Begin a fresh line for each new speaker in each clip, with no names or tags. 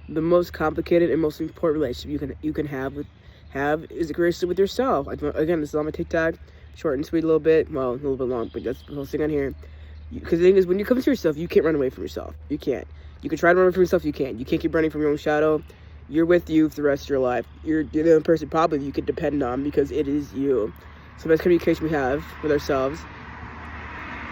the most complicated and most important relationship you can have is a relationship with yourself. Again, this is on my TikTok, short and sweet a little bit. Well, a little bit long, but that's the whole thing on here. Because the thing is, when you come to yourself, you can't run away from yourself. You can't. You can try to run away from yourself. You can't. You can't keep running from your own shadow. You're with you for the rest of your life. You're the only person probably you can depend on because it is you. So the best communication we have with ourselves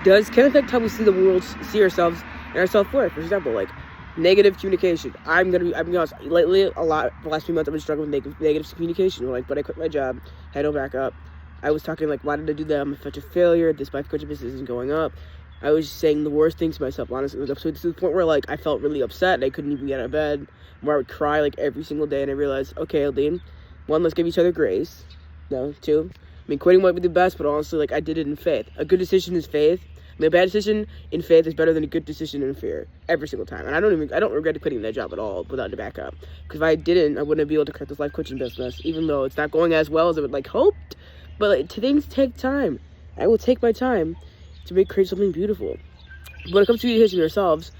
can affect how we see the world, see ourselves, and our self-worth. For example, like negative communication. I'm gonna be honest. Lately, the last few months, I've been struggling with negative communication. But I quit my job, had no backup. I was talking like, why did I do that? I'm such a failure. This my coaching business isn't going up. I was saying the worst things to myself. Honestly, it was up to the point where like I felt really upset. And I couldn't even get out of bed. Where I would cry like every single day. And I realized, okay, Aline, one, let's give each other grace. No, two, I mean, quitting might be the best, but honestly, like I did it in faith. A good decision is faith. A bad decision in faith is better than a good decision in fear every single time. And I don't regret quitting that job at all without the backup. Because if I didn't, I wouldn't be able to create this life coaching business, even though it's not going as well as I would like hoped. But like, things take time. I will take my time to create something beautiful. When it comes to communication with ourselves,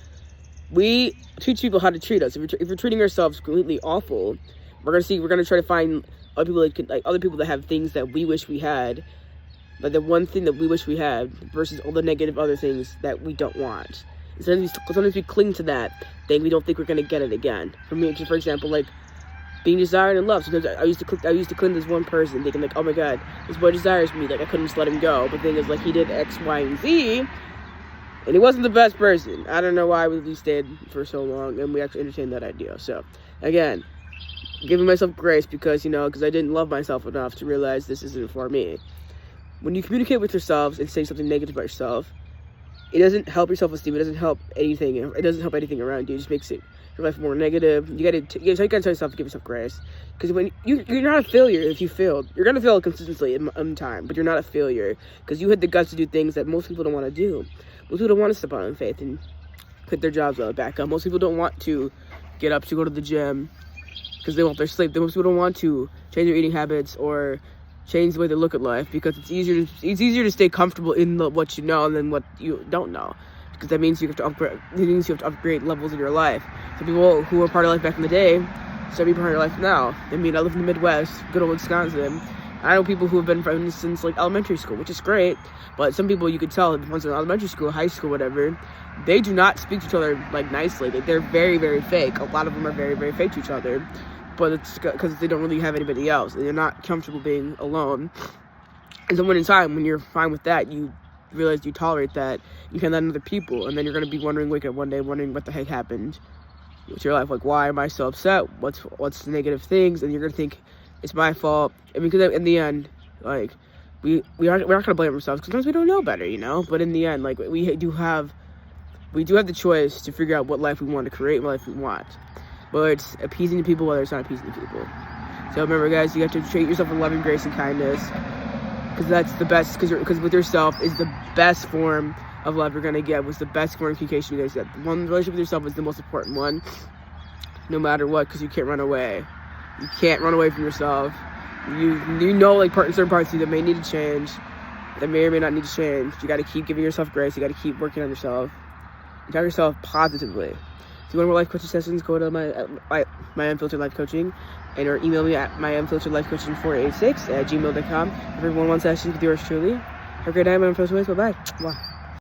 we teach people how to treat us. If we're treating ourselves completely awful, we're gonna try to find other people that have things that we wish we had. But the one thing that we wish we had versus all the negative other things that we don't want. And sometimes we cling to that thing. We don't think we're going to get it again. For me, for example, like being desired and loved. Sometimes I used to cling to this one person thinking like, oh my God, this boy desires me. Like I couldn't just let him go. But the thing is like he did X, Y, and Z. And he wasn't the best person. I don't know why we stayed for so long and we actually entertained that idea. So again, giving myself grace because I didn't love myself enough to realize this isn't for me. When you communicate with yourselves and say something negative about yourself, it doesn't help your self-esteem. It doesn't help anything. It doesn't help anything around you. It just makes your life more negative. You gotta tell yourself to give yourself grace. Because when you're not a failure if you failed. You're gonna fail consistently in time, but you're not a failure because you had the guts to do things that most people don't want to do. Most people don't want to step out in faith and quit their jobs without backup. Most people don't want to get up to go to the gym because they want their sleep. Most people don't want to change their eating habits or change the way they look at life because it's easier to stay comfortable in what you know than what you don't know, because that means you have to upgrade levels in your life. So people who were part of life back in the day start being part of life now. I mean, I live in the Midwest, good old Wisconsin. I know people who have been friends since like elementary school, which is great, but some people you could tell the ones in elementary school, high school, whatever, they do not speak to each other like nicely. They're very, very fake. A lot of them are very, very fake to each other. But it's because they don't really have anybody else. And they're not comfortable being alone. And so when in time, when you're fine with that, you realize you tolerate that, you can let other people, and then you're going to be wake up one day wondering what the heck happened with your life. Like, why am I so upset? What's the negative things? And you're going to think it's my fault. I mean, because in the end, like, we're not going to blame ourselves, because sometimes we don't know better, But in the end, like, we do have the choice to figure out what life we want to create, what life we want. But it's appeasing the people, whether it's not appeasing the people. So remember, guys, you have to treat yourself with loving grace and kindness, because that's the best. Because with yourself is the best form of love you're gonna get. Was the best form of communication you guys get. One relationship with yourself is the most important one, no matter what, because you can't run away. You can't run away from yourself. You like certain parts of you that may need to change, that may or may not need to change. You got to keep giving yourself grace. You got to keep working on yourself. And tell yourself positively. If you want more life coaching sessions, go to my Unfiltered Life Coaching, or email me at myunfilteredlifecoaching486@gmail.com. Every one-on-one sessions with yours truly. Have a great night, my unfiltered ways. Bye-bye.